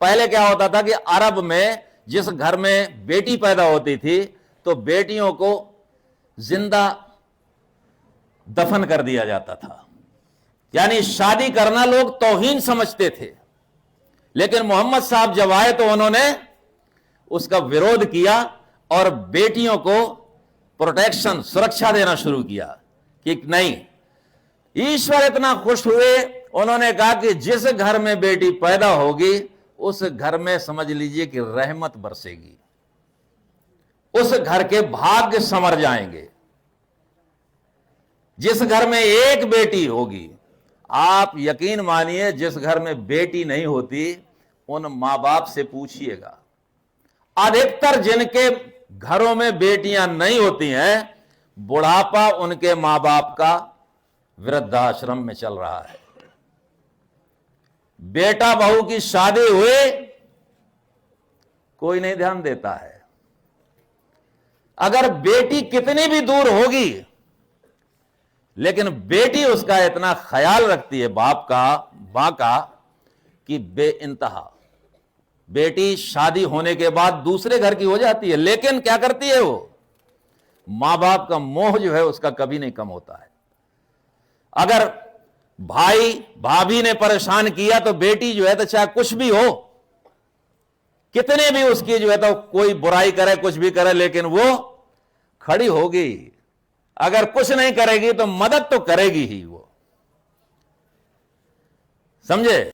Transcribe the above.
पहले क्या होता था कि अरब में जिस घर में बेटी पैदा होती थी तो बेटियों को जिंदा दफन कर दिया जाता था, यानी शादी करना लोग तौहीन समझते थे। लेकिन मोहम्मद साहब जब आए तो उन्होंने उसका विरोध किया और बेटियों को प्रोटेक्शन, सुरक्षा देना शुरू किया कि नहीं। ईश्वर इतना खुश हुए, उन्होंने कहा कि जिस घर में बेटी पैदा होगी उस घर में समझ लीजिए कि रहमत बरसेगी, उस घर के भाग्य संवर जाएंगे। जिस घर में एक बेटी होगी, आप यकीन मानिए जिस घर में बेटी नहीं होती उन मां बाप से पूछिएगा, अधिकतर जिनके घरों में बेटियां नहीं होती हैं, बुढ़ापा उनके मां बाप का वृद्धाश्रम में चल रहा है। बेटा बहू की शादी हुई, कोई नहीं ध्यान देता है। अगर बेटी कितनी भी दूर होगी, लेकिन बेटी उसका इतना ख्याल रखती है बाप का, मां का, कि बेइंतहा। बेटी शादी होने के बाद दूसरे घर की हो जाती है, लेकिन क्या करती है वो, मां बाप का मोह जो है उसका कभी नहीं कम होता है। अगर भाई भाभी ने परेशान किया तो बेटी जो है तो चाहे कुछ भी हो, कितने भी उसकी जो है तो कोई बुराई करे, कुछ भी करे, लेकिन वो खड़ी होगी। अगर कुछ नहीं करेगी तो मदद तो करेगी ही वो, समझे।